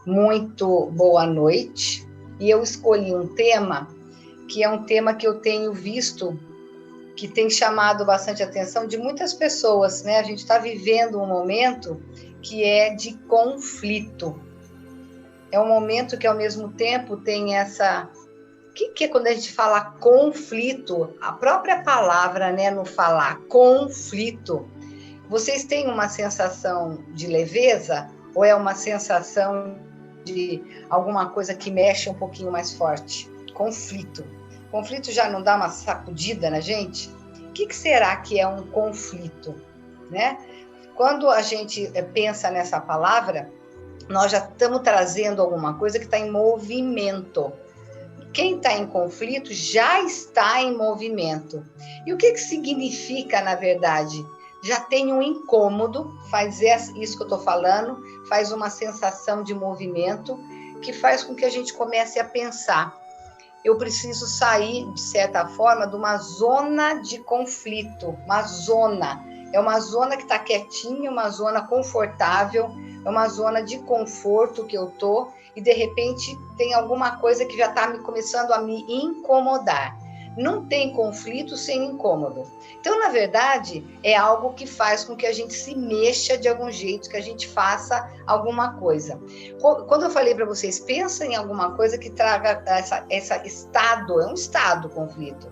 Muito boa noite. E eu escolhi um tema que é um tema que eu tenho visto que tem chamado bastante atenção de muitas pessoas, né? A gente está vivendo um momento que é de conflito. É um momento que, ao mesmo tempo, tem essa... O que é quando a gente fala conflito? A própria palavra, né, no falar conflito. Vocês têm uma sensação de leveza ou é uma sensação de alguma coisa que mexe um pouquinho mais forte? Conflito. Conflito já não dá uma sacudida na gente? O que será que é um conflito, né? Quando a gente pensa nessa palavra, nós já estamos trazendo alguma coisa que está em movimento. Quem está em conflito já está em movimento. E o que significa, na verdade? Já tem um incômodo, faz isso que eu estou falando, faz uma sensação de movimento, que faz com que a gente comece a pensar. Eu preciso sair, de certa forma, de uma zona de conflito. Uma zona. É uma zona que está quietinha, uma zona confortável, é uma zona de conforto que eu estou, e de repente tem alguma coisa que já está começando a me incomodar. Não tem conflito sem incômodo. Então, na verdade, é algo que faz com que a gente se mexa de algum jeito, que a gente faça alguma coisa. Quando eu falei para vocês, pensa em alguma coisa que traga esse estado, é um estado o conflito.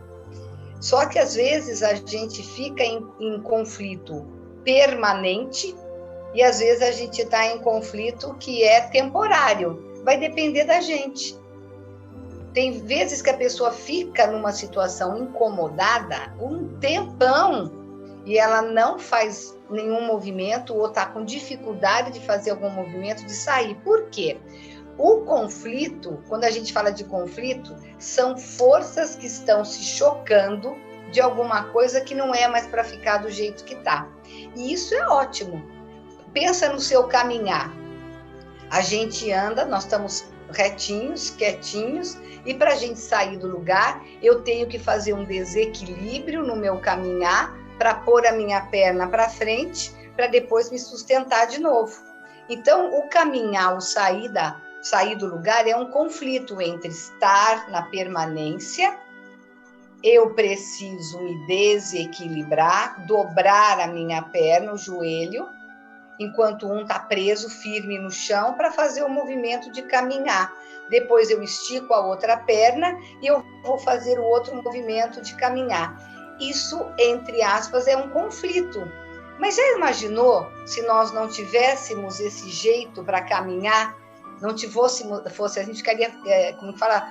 Só que, às vezes, a gente fica em conflito permanente e, às vezes, a gente está em conflito que é temporário. Vai depender da gente. Tem vezes que a pessoa fica numa situação incomodada um tempão e ela não faz nenhum movimento ou está com dificuldade de fazer algum movimento, de sair. Por quê? O conflito, quando a gente fala de conflito, são forças que estão se chocando de alguma coisa que não é mais para ficar do jeito que está. E isso é ótimo. Pensa no seu caminhar. A gente anda, nós estamos retinhos, quietinhos, e para a gente sair do lugar, eu tenho que fazer um desequilíbrio no meu caminhar para pôr a minha perna para frente, para depois me sustentar de novo. Então, o caminhar, o sair do lugar é um conflito entre estar na permanência, eu preciso me desequilibrar, dobrar a minha perna, o joelho, enquanto um está preso firme no chão para fazer o movimento de caminhar. Depois eu estico a outra perna e eu vou fazer o outro movimento de caminhar. Isso, entre aspas, é um conflito. Mas já imaginou se nós não tivéssemos esse jeito para caminhar? Não fosse, a gente ficaria, como fala,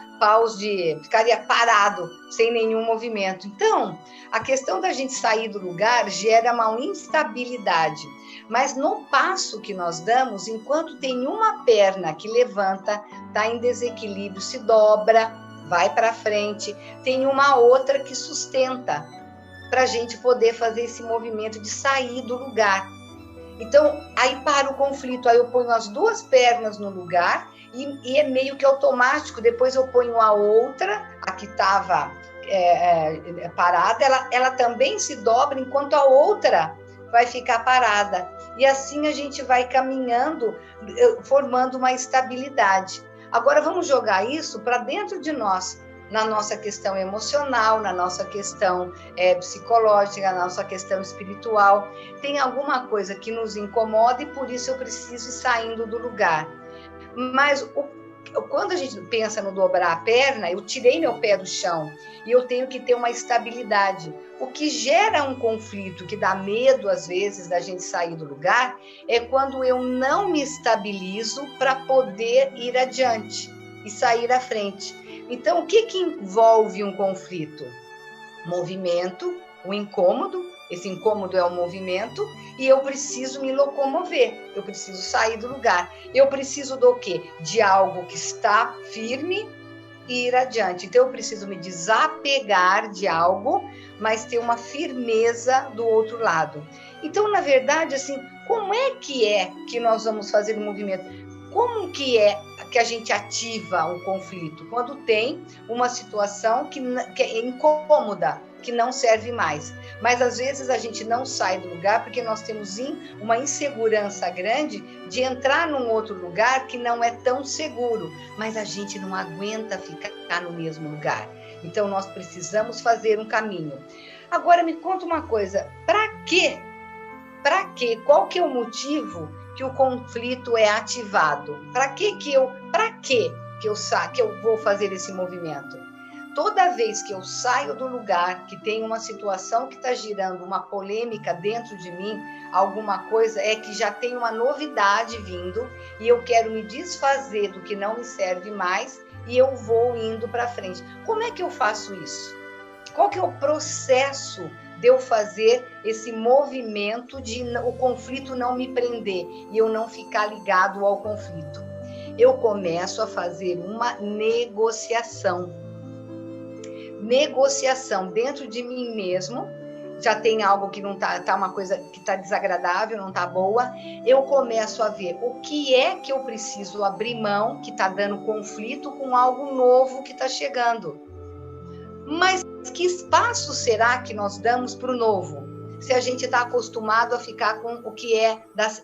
ficaria parado, sem nenhum movimento. Então, a questão da gente sair do lugar gera uma instabilidade. Mas no passo que nós damos, enquanto tem uma perna que levanta, está em desequilíbrio, se dobra, vai para frente, tem uma outra que sustenta, para a gente poder fazer esse movimento de sair do lugar. Então, aí para o conflito, aí eu ponho as duas pernas no lugar e é meio que automático, depois eu ponho a outra, a que estava parada, ela também se dobra enquanto a outra vai ficar parada. E assim a gente vai caminhando, formando uma estabilidade. Agora vamos jogar isso para dentro de nós, na nossa questão emocional, na nossa questão psicológica, na nossa questão espiritual. Tem alguma coisa que nos incomoda e por isso eu preciso ir saindo do lugar. Mas quando a gente pensa no dobrar a perna, eu tirei meu pé do chão e eu tenho que ter uma estabilidade. O que gera um conflito, que dá medo às vezes da gente sair do lugar, é quando eu não me estabilizo para poder ir adiante e sair à frente. Então, o que envolve um conflito? Movimento, o incômodo, esse incômodo é o movimento, e eu preciso me locomover, eu preciso sair do lugar. Eu preciso do quê? De algo que está firme e ir adiante. Então, eu preciso me desapegar de algo, mas ter uma firmeza do outro lado. Então, na verdade, assim, como é que nós vamos fazer o movimento? Como que a gente ativa o conflito? Quando tem uma situação que é incômoda, que não serve mais. Mas, às vezes, a gente não sai do lugar porque nós temos uma insegurança grande de entrar num outro lugar que não é tão seguro, mas a gente não aguenta ficar no mesmo lugar. Então, nós precisamos fazer um caminho. Agora, me conta uma coisa, para quê? Para quê? Qual que é o motivo que o conflito é ativado? Para que eu vou fazer esse movimento? Toda vez que eu saio do lugar, que tem uma situação que está girando, uma polêmica dentro de mim, alguma coisa que já tem uma novidade vindo e eu quero me desfazer do que não me serve mais e eu vou indo para frente. Como é que eu faço isso? Qual que é o processo de eu fazer esse movimento de o conflito não me prender e eu não ficar ligado ao conflito? Eu começo a fazer uma negociação dentro de mim mesmo. Já tem algo que não tá uma coisa que está desagradável, não está boa. Eu começo a ver o que é que eu preciso abrir mão, que está dando conflito com algo novo que está chegando. Mas que espaço será que nós damos para o novo? Se a gente está acostumado a ficar com o que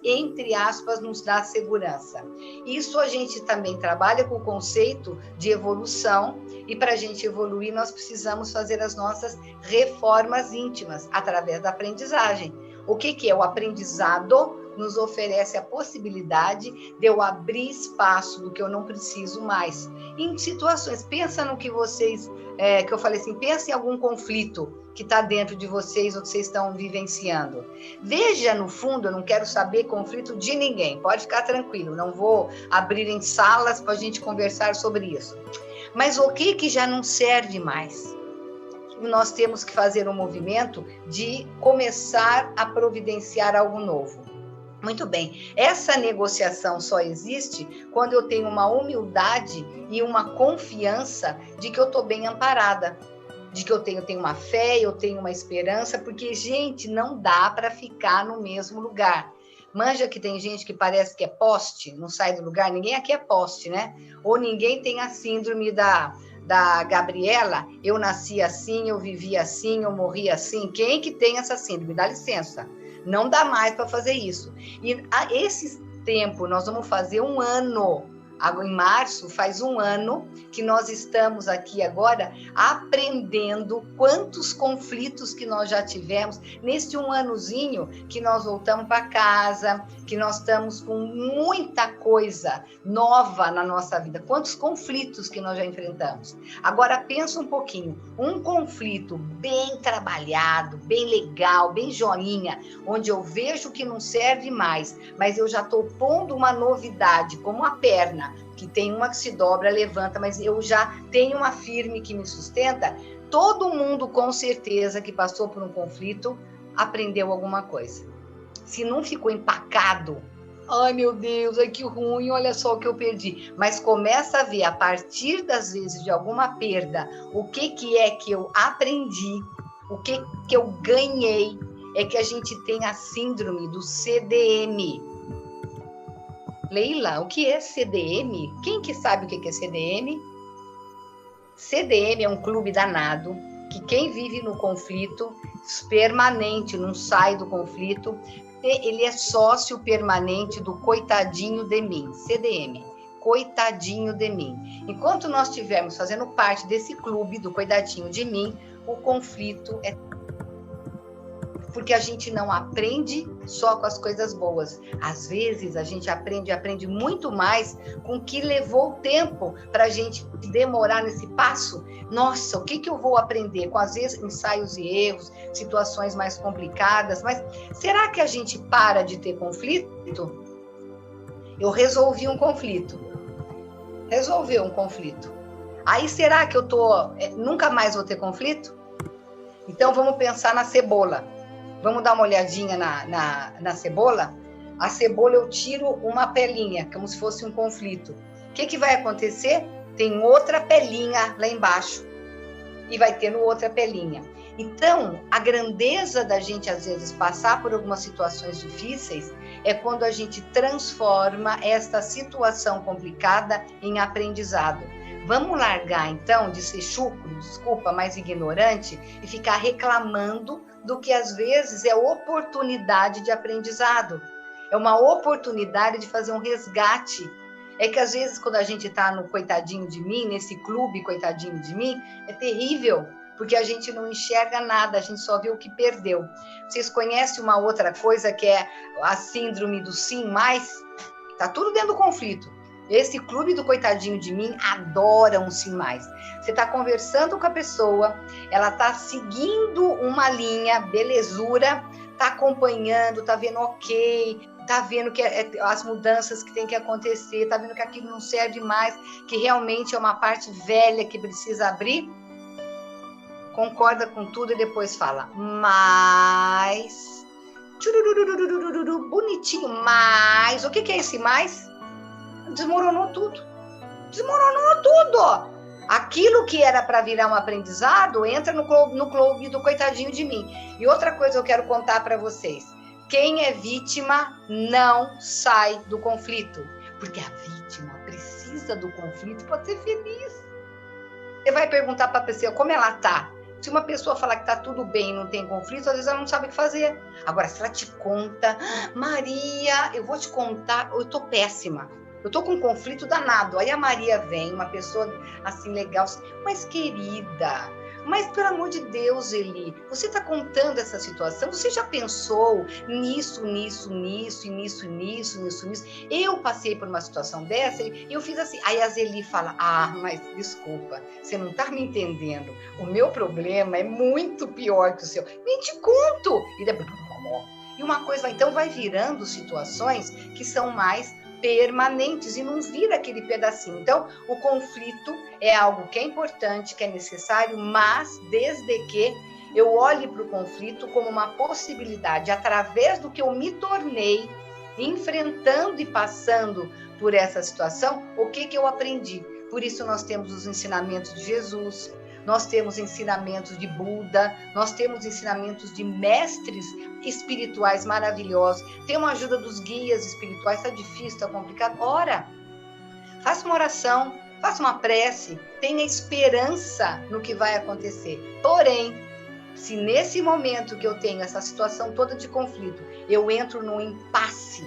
entre aspas, nos dá segurança. Isso a gente também trabalha com o conceito de evolução, e para a gente evoluir, nós precisamos fazer as nossas reformas íntimas, através da aprendizagem. O que é? O aprendizado nos oferece a possibilidade de eu abrir espaço do que eu não preciso mais. Em situações, pensa no que vocês, que eu falei assim, pensa em algum conflito que está dentro de vocês ou que vocês estão vivenciando. Veja no fundo, eu não quero saber conflito de ninguém, pode ficar tranquilo, não vou abrir em salas para a gente conversar sobre isso. Mas o que já não serve mais? Nós temos que fazer um movimento de começar a providenciar algo novo. Muito bem, essa negociação só existe quando eu tenho uma humildade e uma confiança de que eu estou bem amparada, de que eu tenho uma fé, eu tenho uma esperança, porque, gente, não dá para ficar no mesmo lugar. Manja que tem gente que parece que é poste, não sai do lugar, ninguém aqui é poste, né? Ou ninguém tem a síndrome da Gabriela, eu nasci assim, eu vivi assim, eu morri assim. Quem que tem essa síndrome? Dá licença, não dá mais para fazer isso. E a esse tempo, nós vamos fazer 1 ano Em março, faz 1 ano que nós estamos aqui agora aprendendo quantos conflitos que nós já tivemos neste 1 anozinho que nós voltamos para casa, que nós estamos com muita coisa nova na nossa vida. Quantos conflitos que nós já enfrentamos. Agora, pensa um pouquinho. Um conflito bem trabalhado, bem legal, bem joinha, onde eu vejo que não serve mais, mas eu já estou pondo uma novidade, como a perna, que tem uma que se dobra, levanta, mas eu já tenho uma firme que me sustenta. Todo mundo, com certeza, que passou por um conflito, aprendeu alguma coisa. Se não ficou empacado, ai meu Deus, ai que ruim, olha só o que eu perdi. Mas começa a ver, a partir das vezes de alguma perda, o que é que eu aprendi, o que eu ganhei, é que a gente tem a síndrome do CDM. Leila, o que é CDM? Quem que sabe o que é CDM? CDM é um clube danado, que quem vive no conflito permanente, não sai do conflito, ele é sócio permanente do coitadinho de mim, CDM, coitadinho de mim. Enquanto nós estivermos fazendo parte desse clube do coitadinho de mim, o conflito é porque a gente não aprende só com as coisas boas. Às vezes, a gente aprende muito mais com o que levou tempo para a gente demorar nesse passo. Nossa, o que eu vou aprender? Com, às vezes, ensaios e erros, situações mais complicadas. Mas será que a gente para de ter conflito? Eu resolvi um conflito. Resolveu um conflito. Aí, será que eu nunca mais vou ter conflito? Então, vamos pensar na cebola. Vamos dar uma olhadinha na cebola? A cebola eu tiro uma pelinha, como se fosse um conflito. O que vai acontecer? Tem outra pelinha lá embaixo. E vai tendo outra pelinha. Então, a grandeza da gente, às vezes, passar por algumas situações difíceis é quando a gente transforma esta situação complicada em aprendizado. Vamos largar, então, de ser chucro, desculpa, mais ignorante, e ficar reclamando do que, às vezes, é oportunidade de aprendizado. É uma oportunidade de fazer um resgate. É que, às vezes, quando a gente está no coitadinho de mim, nesse clube coitadinho de mim, é terrível, porque a gente não enxerga nada, a gente só vê o que perdeu. Vocês conhecem uma outra coisa que é a síndrome do sim mais? Está tudo dentro do conflito. Esse clube do coitadinho de mim adora um sim mais. Você está conversando com a pessoa, ela está seguindo uma linha, belezura, está acompanhando, está vendo ok, está vendo que as mudanças que tem que acontecer, está vendo que aquilo não serve mais, que realmente é uma parte velha que precisa abrir. Concorda com tudo e depois fala, mas... Bonitinho, mas... O que é esse mais? Desmoronou tudo. Desmoronou tudo. Aquilo que era para virar um aprendizado entra no clube do coitadinho de mim. E outra coisa eu quero contar para vocês. Quem é vítima não sai do conflito. Porque a vítima precisa do conflito para ser feliz. Você vai perguntar para a pessoa como ela está. Se uma pessoa falar que está tudo bem e não tem conflito, às vezes ela não sabe o que fazer. Agora, se ela te conta, Maria, eu vou te contar, eu estou péssima. Eu estou com um conflito danado. Aí a Maria vem, uma pessoa assim legal, mas querida, mas pelo amor de Deus, Eli, você está contando essa situação? Você já pensou nisso? Eu passei por uma situação dessa e eu fiz assim. Aí a Eli fala, mas desculpa, você não está me entendendo. O meu problema é muito pior que o seu. Nem te conto. E uma coisa, então vai virando situações que são mais permanentes e não vira aquele pedacinho. Então, o conflito é algo que é importante, que é necessário, mas desde que eu olhe para o conflito como uma possibilidade, através do que eu me tornei, enfrentando e passando por essa situação, o que eu aprendi. Por isso nós temos os ensinamentos de Jesus, nós temos ensinamentos de Buda, nós temos ensinamentos de mestres espirituais maravilhosos, tem uma ajuda dos guias espirituais, está difícil, está complicado, ora, faça uma oração, faça uma prece, tenha esperança no que vai acontecer. Porém, se nesse momento que eu tenho essa situação toda de conflito, eu entro num impasse,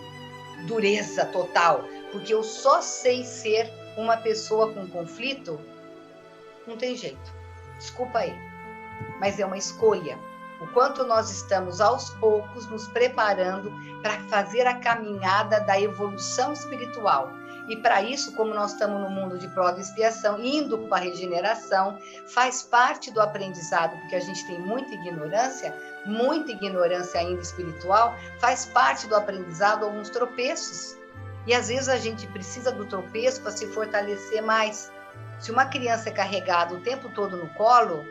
dureza total, porque eu só sei ser uma pessoa com conflito, não tem jeito. Desculpa aí, mas é uma escolha. O quanto nós estamos, aos poucos, nos preparando para fazer a caminhada da evolução espiritual. E para isso, como nós estamos no mundo de prova e expiação, indo para a regeneração, faz parte do aprendizado, porque a gente tem muita ignorância ainda espiritual, faz parte do aprendizado alguns tropeços. E às vezes a gente precisa do tropeço para se fortalecer mais. Se uma criança é carregada o tempo todo no colo,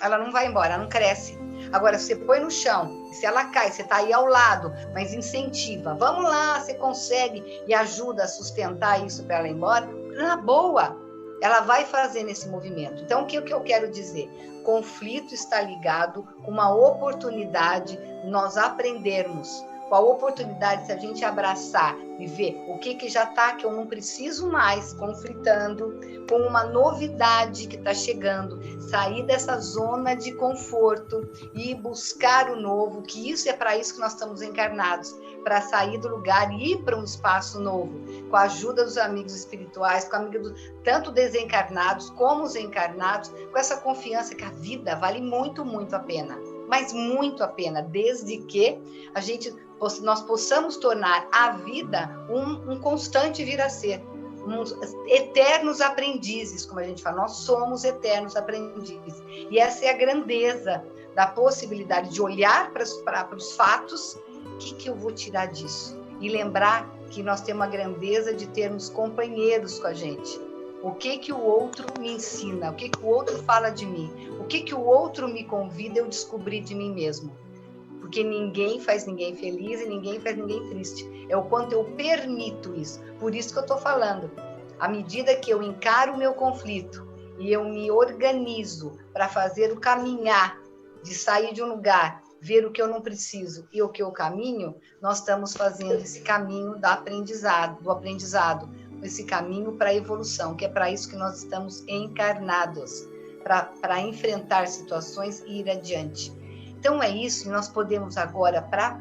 ela não vai embora, ela não cresce. Agora, você põe no chão, se ela cai, você está aí ao lado, mas incentiva. Vamos lá, você consegue, e ajuda a sustentar isso para ela ir embora. Na boa, ela vai fazer nesse movimento. Então, o que eu quero dizer? Conflito está ligado com uma oportunidade nós aprendermos. Com a oportunidade, se a gente abraçar e ver o que já está, que eu não preciso mais, conflitando, com uma novidade que está chegando, sair dessa zona de conforto e buscar o novo, que isso é para isso que nós estamos encarnados, para sair do lugar e ir para um espaço novo, com a ajuda dos amigos espirituais, com a ajuda tanto desencarnados como os encarnados, com essa confiança que a vida vale muito, muito a pena. Mas muito a pena, desde que nós possamos tornar a vida um constante vir a ser, uns eternos aprendizes, como a gente fala, nós somos eternos aprendizes. E essa é a grandeza da possibilidade de olhar para os fatos, o que eu vou tirar disso? E lembrar que nós temos a grandeza de termos companheiros com a gente. O que o outro me ensina? O que o outro fala de mim? O que o outro me convida a eu descobrir de mim mesmo? Porque ninguém faz ninguém feliz e ninguém faz ninguém triste. É o quanto eu permito isso. Por isso que eu estou falando. À medida que eu encaro o meu conflito e eu me organizo para fazer o caminhar, de sair de um lugar, ver o que eu não preciso e o que eu caminho, nós estamos fazendo esse caminho do aprendizado, esse caminho para a evolução, que é para isso que nós estamos encarnados, para enfrentar situações e ir adiante. Então é isso, e nós podemos agora, para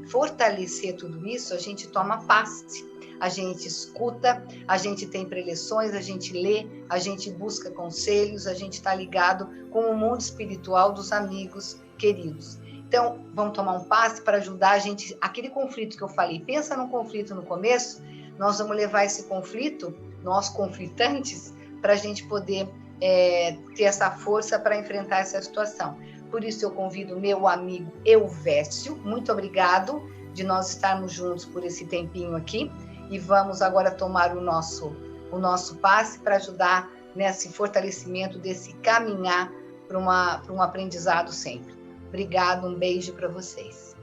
fortalecer tudo isso, a gente toma passe, a gente escuta, a gente tem preleções, a gente lê, a gente busca conselhos, a gente está ligado com o mundo espiritual dos amigos queridos. Então, vamos tomar um passe para ajudar a gente, aquele conflito que eu falei, pensa num conflito no começo, nós vamos levar esse conflito, nós conflitantes, para a gente poder ter essa força para enfrentar essa situação. Por isso eu convido meu amigo Elvésio, muito obrigado de nós estarmos juntos por esse tempinho aqui, e vamos agora tomar o nosso passe para ajudar nesse fortalecimento, desse caminhar para um aprendizado sempre. Obrigado, um beijo para vocês.